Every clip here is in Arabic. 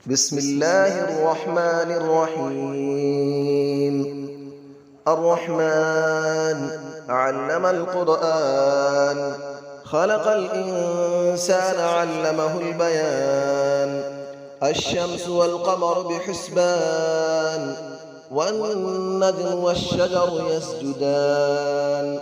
بسم الله الرحمن الرحيم. الرحمن علم القرآن، خلق الإنسان علمه البيان. الشمس والقمر بحسبان، والنجم والشجر يسجدان.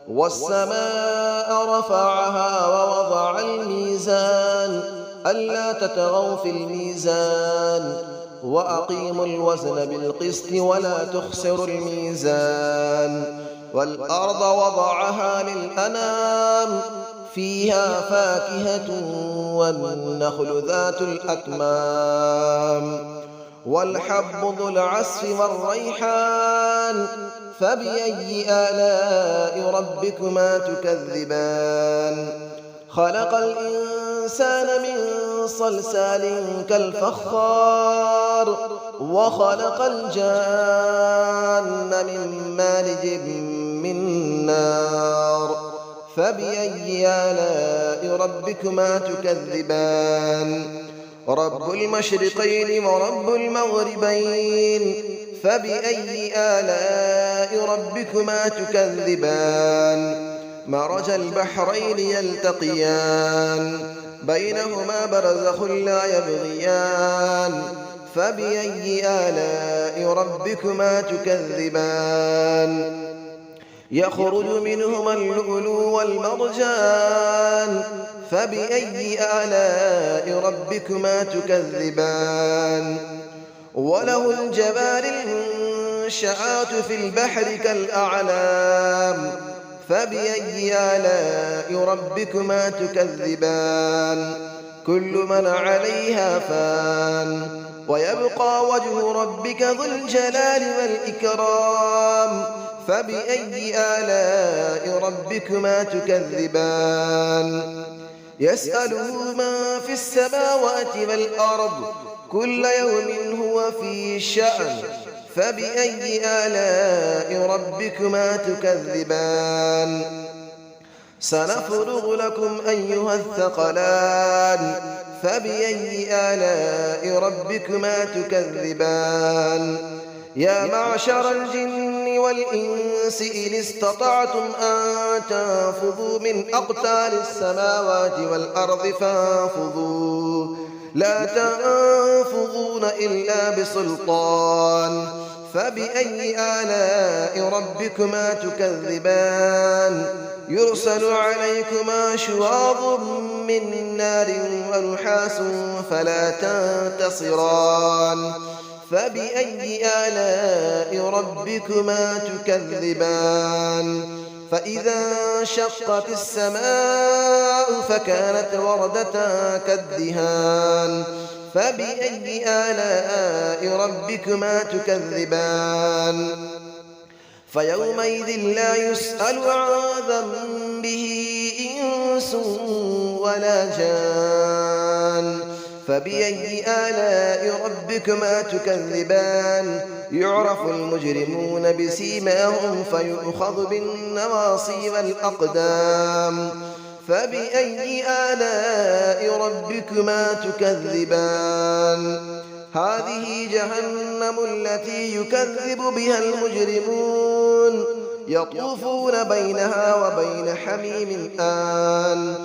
والسماء رفعها ووضع الميزان، ألا تطغوا في الميزان، وأقيموا الوزن بالقسط ولا تخسروا الميزان. والأرض وضعها للأنام، فيها فاكهة والنخل ذات الأكمام، والحب ذو العصف والريحان. فبأي آلاء ربكما تكذبان؟ خلق الإنسان من صلصال كالفخار، وخلق الجان من مارج من نار. فبأي آلاء ربكما تكذبان؟ رب المشرقين ورب المغربين. فبأي آلاء ربكما تكذبان؟ مرج البحرين يلتقيان، بينهما برزخ لا يبغيان. فبأي آلاء ربكما تكذبان؟ يخرج منهما اللؤلؤ والمرجان. فبأي آلاء ربكما تكذبان؟ وله الجوار المنشآت في البحر كالأعلام. فبأي آلاء ربكما تكذبان؟ كل من عليها فان، ويبقى وجه ربك ذو الجلال والإكرام. فبأي آلاء ربكما تكذبان؟ يسأله من في السماوات والأرض، كل يوم هو في شأن. فبأي آلاء ربكما تكذبان؟ سنفرغ لكم أيها الثقلان. فبأي آلاء ربكما تكذبان؟ يا معشر الجن والإنس إن استطعتم أن تنفذوا من أقطار السماوات والأرض فانفذوا، لا تنفذون إلا بسلطان. فبأي آلاء ربكما تكذبان؟ يرسل عليكما شواظ من نار ونحاس فلا تنتصران. فبأي آلاء ربكما تكذبان؟ فإذا انشقت السماء فكانت وردة كالدهان. فبأي آلاء ربكما تكذبان؟ فيومئذ لا يسأل عن ذنبه إنس ولا جان. فبأي آلاء ربكما تكذبان؟ يعرف المجرمون بسيماهم فيؤخذ بالنواصي والأقدام. فبأي آلاء ربكما تكذبان؟ هذه جهنم التي يكذب بها المجرمون، يطوفون بينها وبين حميم آن.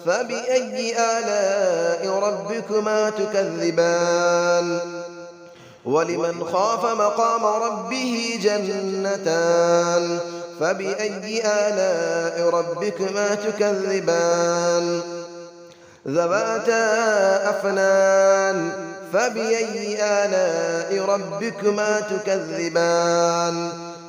فبأي آلاء ربكما تكذبان؟ ولمن خاف مقام ربه جنتان. فبأي آلاء ربكما تكذبان؟ ذواتا أفنان. فبأي آلاء ربكما تكذبان؟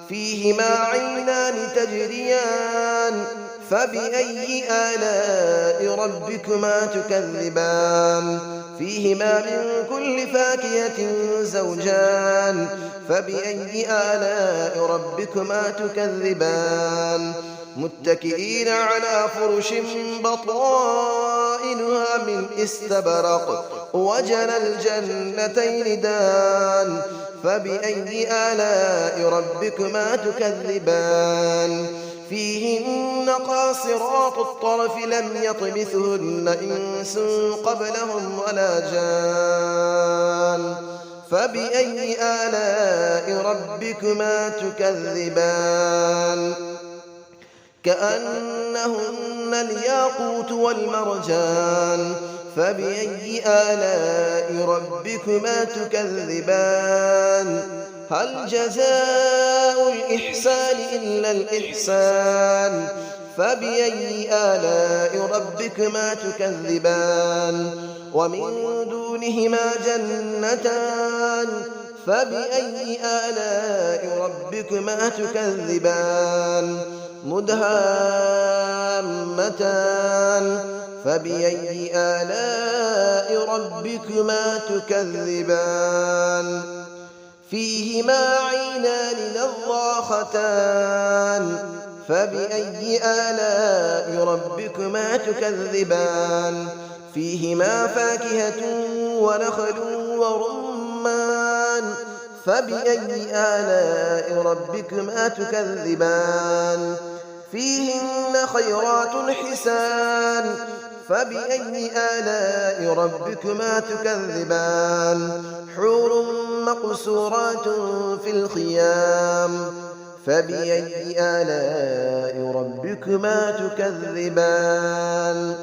فيهما عينان تجريان. فبأي آلاء ربكما تكذبان؟ فيهما من كل فاكهة زوجان. فبأي آلاء ربكما تكذبان؟ متكئين على فرش بطائنها من استبرق، وجنى الجنتين دان. فبأي آلاء ربكما تكذبان؟ فيهن قاصرات الطرف لم يطمثهن إنس قبلهم ولا جان. فبأي آلاء ربكما تكذبان كأنهن الياقوت والمرجان فبأي آلاء ربكما تكذبان هل جزاء الإحسان إلا الإحسان فبأي آلاء ربكما تكذبان ومن دونهما جنتان فبأي آلاء ربكما تكذبان مدهامتان فبأي آلاء ربكما تكذبان فيهما عينان نضاختان فبأي آلاء ربكما تكذبان فيهما فاكهة ونخل ورمان فبأي آلاء ربكما تكذبان فيهن خيرات حسان فبأي آلاء ربكما تكذبان حور مقصورات في الخيام فبأي آلاء ربكما تكذبان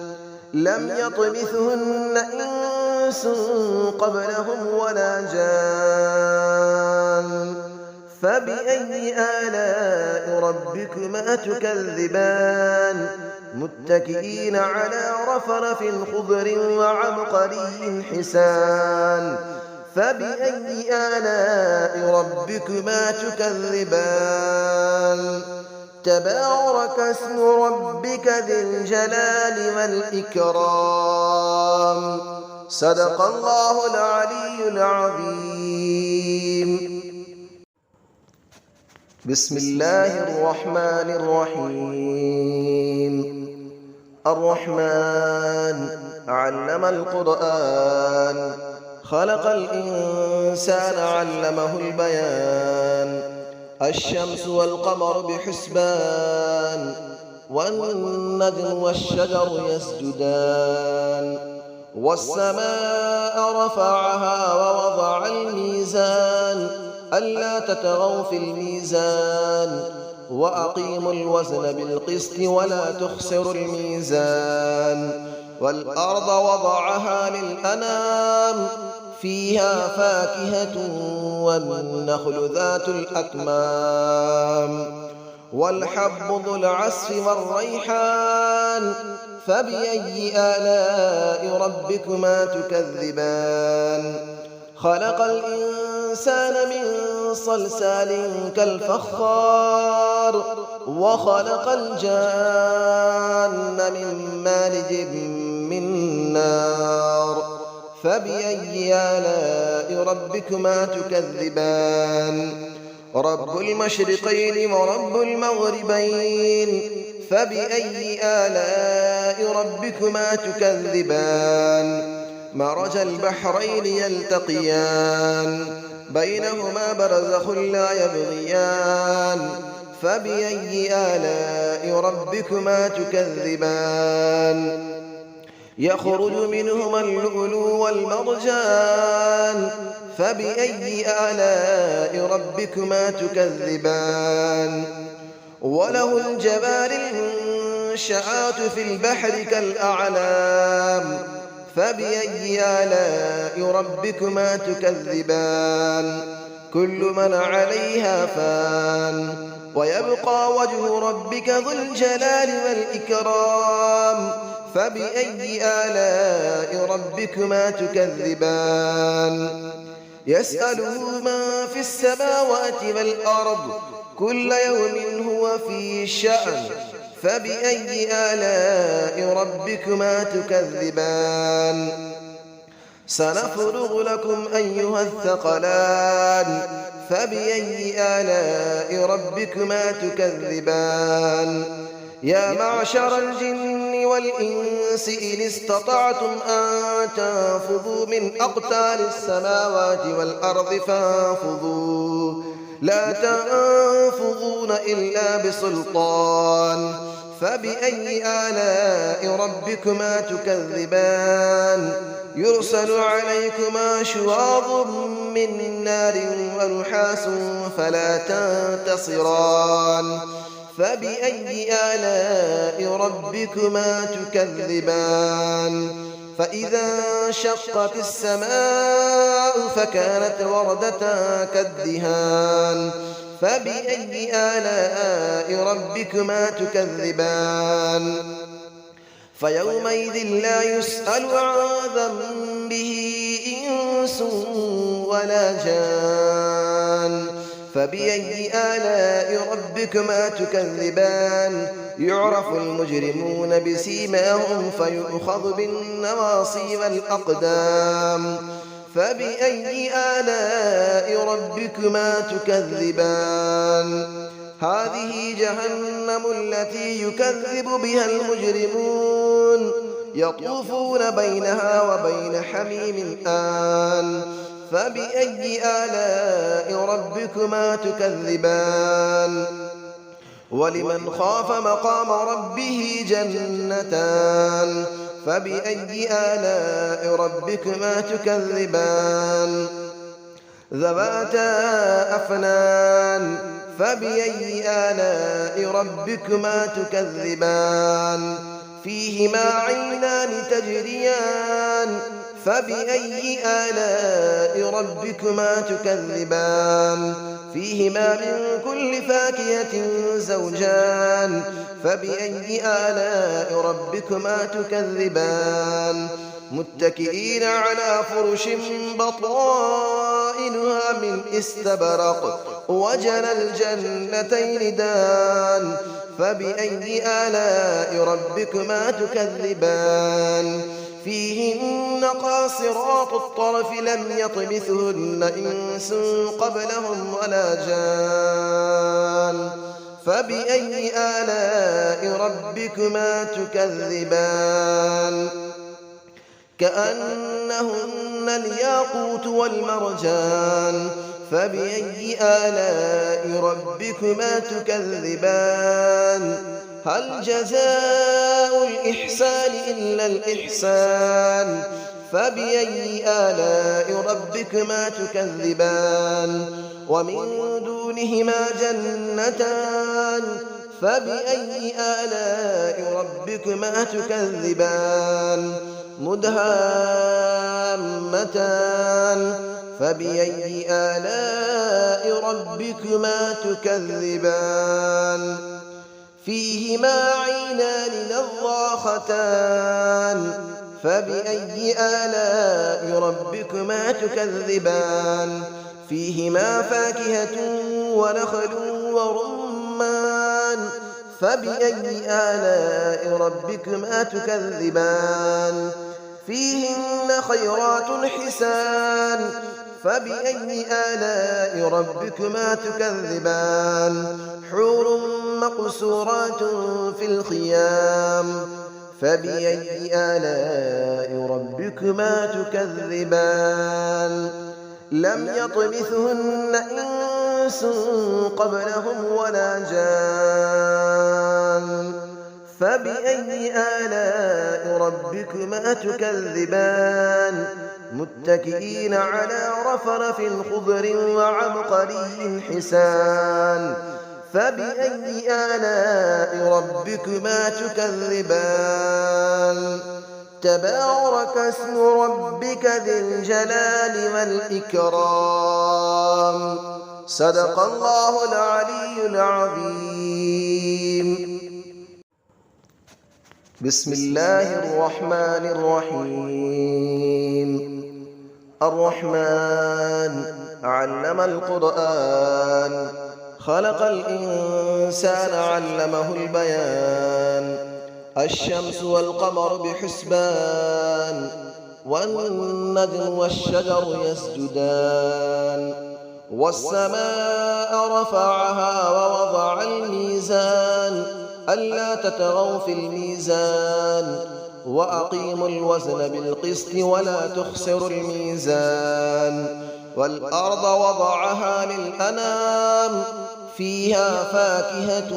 لم يطمثهن إنس قبلهم ولا جان فبأي آلاء ربكما تكذبان متكئين على رفرف خضر وعبقري حسان فبأي آلاء ربكما تكذبان تبارك اسم ربك ذي الجلال والإكرام صدق الله العلي العظيم بسم الله الرحمن الرحيم الرحمن علم القرآن خلق الإنسان علمه البيان الشمس والقمر بحسبان والنجم والشجر يسجدان والسماء رفعها ووضع الميزان ألا تطغوا في الميزان وأقيموا الوزن بالقسط ولا تخسروا الميزان والأرض وضعها للأنام فيها فاكهة والنخل ذات الأكمام والحب ذو العصف والريحان فبأي آلاء ربكما تكذبان خلق الإنسان من صلصال كالفخار وخلق الجان من مارج من نار فبأي آلاء ربكما تكذبان رب المشرقين ورب المغربين فبأي آلاء ربكما تكذبان مرج البحرين يلتقيان بينهما برزخ لا يبغيان فبأي آلاء ربكما تكذبان يخرج منهما اللؤلؤ والمرجان فبأي آلاء ربكما تكذبان وله الجبال المنشآت في البحر كالأعلام فبأي آلاء ربكما تكذبان كل من عليها فان ويبقى وجه ربك ذو الجلال والإكرام فبأي آلاء ربكما تكذبان يسأله من في السماوات والأرض كل يوم هو في شأن فبأي آلاء ربكما تكذبان سنفرغ لكم أيها الثقلان فبأي آلاء ربكما تكذبان يا معشر الجن والإنس إن استطعتم أن تنفذوا من أقطار السماوات والأرض فانفذوا لا تنفذون إلا بسلطان فبأي آلاء ربكما تكذبان يرسل عليكما شواظ من نار ونحاس فلا تنتصران فبأي آلاء ربكما تكذبان فإذا انشقت السماء فكانت وردة كالدهان فبأي آلاء ربكما تكذبان فيومئذ لا يسأل عن ذنبه إنس ولا جان فبأي آلاء ربكما تكذبان يعرف المجرمون بسيماهم فيؤخذ بالنواصي والأقدام فبأي آلاء ربكما تكذبان هذه جهنم التي يكذب بها المجرمون يطوفون بينها وبين حميم آن فبأي آلاء ربكما تكذبان ولمن خاف مقام ربه جنتان فبأي آلاء ربكما تكذبان ذواتا أفنان فبأي آلاء ربكما تكذبان فيهما عينان تجريان فبأي آلاء ربكما تكذبان فيهما من كل فاكهة زوجان فبأي آلاء ربكما تكذبان متكئين على فرش بطائنها من استبرق وجنى الجنتين دان فبأي آلاء ربكما تكذبان فيهن قاصرات الطرف لم يطمثهن إنس قبلهم ولا جان فبأي آلاء ربكما تكذبان كأنهن الياقوت والمرجان فبأي آلاء ربكما تكذبان هل جزاء الإحسان إلا الإحسان فبأي آلاء ربكما تكذبان ومن دونهما جنتان فبأي آلاء ربكما تكذبان مدهامتان فبأي آلاء ربكما تكذبان فيهما عينان نضاختان فبأي آلاء ربكما تكذبان فيهما فاكهة ونخل ورمان فبأي آلاء ربكما تكذبان فيهن خيرات حسان فبأي آلاء ربكما تكذبان حور مقصورات في الخيام فبأي آلاء ربكما تكذبان لم يطمثهن إنس قبلهم ولا جان فبأي آلاء ربكما تكذبان متكئين على رفرف خضر وعبقري حسان فبأي آلاء ربكما تكذبان تبارك اسم ربك ذي الجلال والإكرام صدق الله العلي العظيم بسم الله الرحمن الرحيم الرحمن علم القرآن خلق الإنسان علمه البيان الشمس والقمر بحسبان والنجم والشجر يسجدان والسماء رفعها ووضع الميزان ألا تطغوا في الميزان وأقيموا الوزن بالقسط ولا تخسروا الميزان والأرض وضعها للأنام فيها فاكهة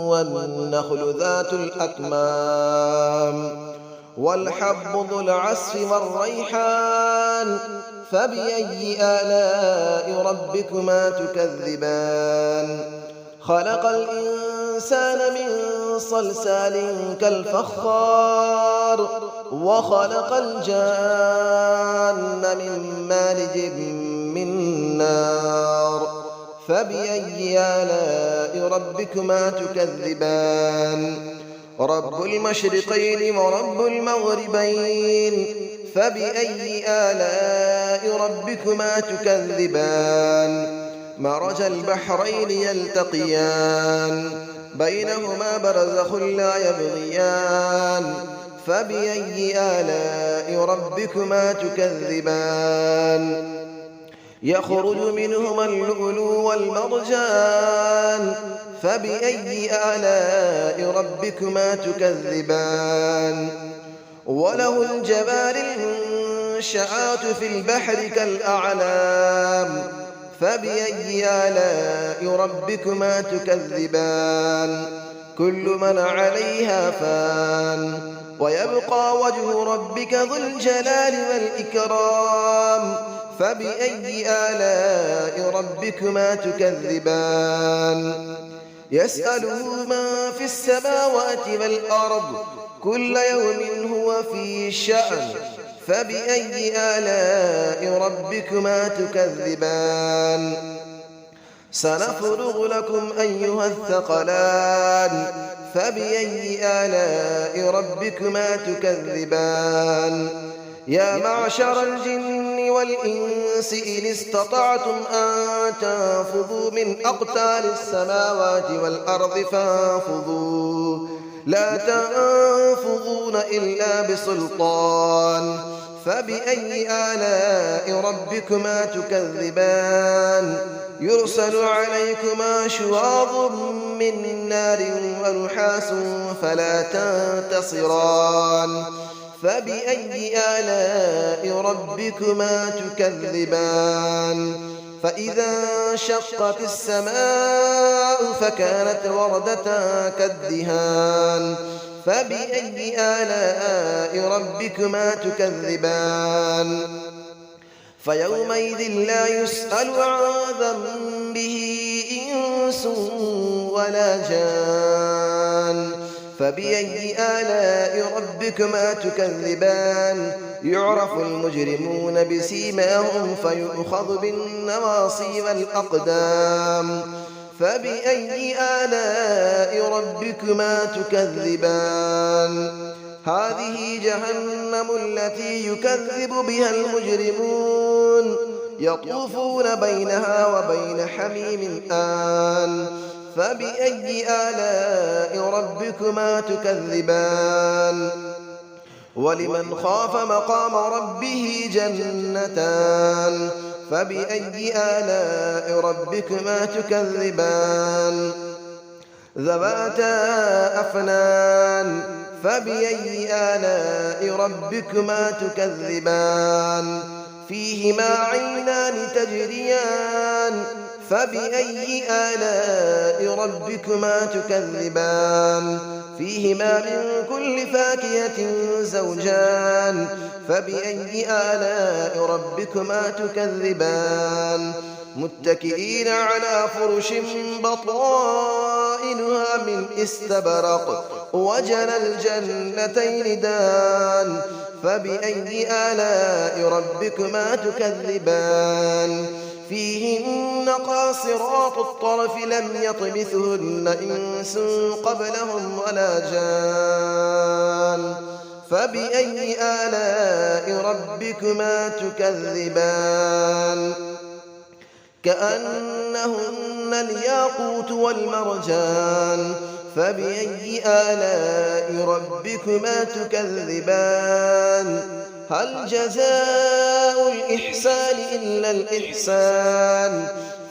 والنخل ذات الأكمام والحب ذو العصف والريحان فبأي آلاء ربكما تكذبان خلق الإنسان من صلصال كالفخار وخلق الجان من مارج من نار فبأي آلاء ربكما تكذبان رب المشرقين ورب المغربين فبأي آلاء ربكما تكذبان مرج البحرين يلتقيان بينهما برزخ لا يبغيان فبأي آلاء ربكما تكذبان يخرج منهما اللؤلؤ والمرجان فبأي آلاء ربكما تكذبان وله الجبال المنشآت في البحر كالأعلام فبأي آلاء ربكما تكذبان كل من عليها فان ويبقى وجه ربك ذو الجلال والإكرام فبأي آلاء ربكما تكذبان يسأله من في السماوات والأرض كل يوم هو في شأن فبأي آلاء ربكما تكذبان سنفرغ لكم أيها الثقلان فبأي آلاء ربكما تكذبان يا معشر الجن والإنس إن استطعتم أن تنفذوا من أقطار السماوات والأرض فانفذوا لا تنفذون إلا بسلطان فبأي آلاء ربكما تكذبان يرسل عليكما شواظ من نار ونحاس فلا تنتصران فبأي آلاء ربكما تكذبان فإذا انشقت السماء فكانت وردة كالدهان فبأي آلاء ربكما تكذبان فيومئذ لا يسأل عن ذنبه إنس ولا جان فبأي آلاء ربكما تكذبان يعرف المجرمون بسيماهم فيؤخذ بالنواصي والأقدام فبأي آلاء ربكما تكذبان هذه جهنم التي يكذب بها المجرمون يطوفون بينها وبين حميم آن فبأي آلاء ربكما تكذبان ولمن خاف مقام ربه جنتان فبأي آلاء ربكما تكذبان ذواتا أفنان فبأي آلاء ربكما تكذبان فيهما عينان تجريان فبأي آلاء ربكما تكذبان فيهما من كل فاكهة زوجان فبأي آلاء ربكما تكذبان متكئين على فرش بطائنها من استبرق وجنى الجنتين دان فبأي آلاء ربكما تكذبان فيهن قاصرات الطرف لم يطمثهن إنس قبلهم ولا جان فبأي آلاء ربكما تكذبان كأنهن الياقوت والمرجان فبأي آلاء ربكما تكذبان هل جزاء الإحسان إلا الإحسان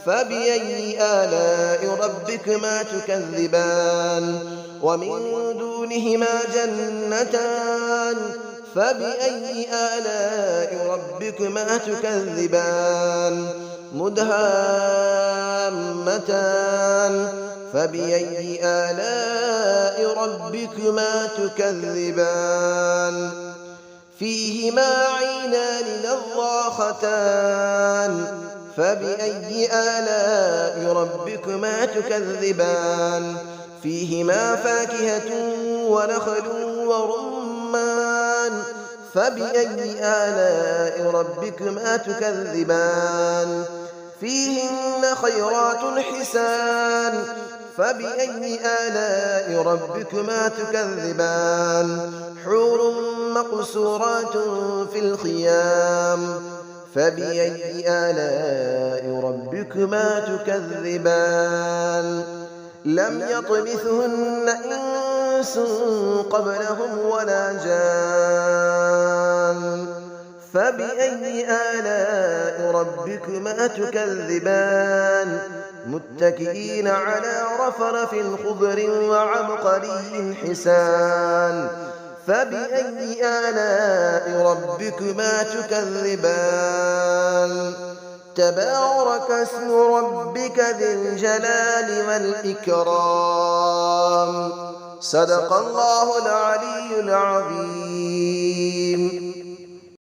فبأي آلاء ربكما تكذبان ومن دونهما جنتان فبأي آلاء ربكما تكذبان مدهامتان فبأي آلاء ربكما تكذبان فيهما عينان نضاختان فبأي آلاء ربكما تكذبان فيهما فاكهة ونخل ورمان فبأي آلاء ربكما تكذبان فيهن خيرات حسان فبأي آلاء ربكما تكذبان حور مقصورات في الخيام فبأي آلاء ربكما تكذبان لم يطمثهن إنس قبلهم ولا جان فبأي آلاء ربكما تكذبان متكئين على رفرف خضر وعبقري حسان فبأي آلاء ربكما تكذبان تبارك اسم ربك ذي الجلال والإكرام صدق الله العلي العظيم.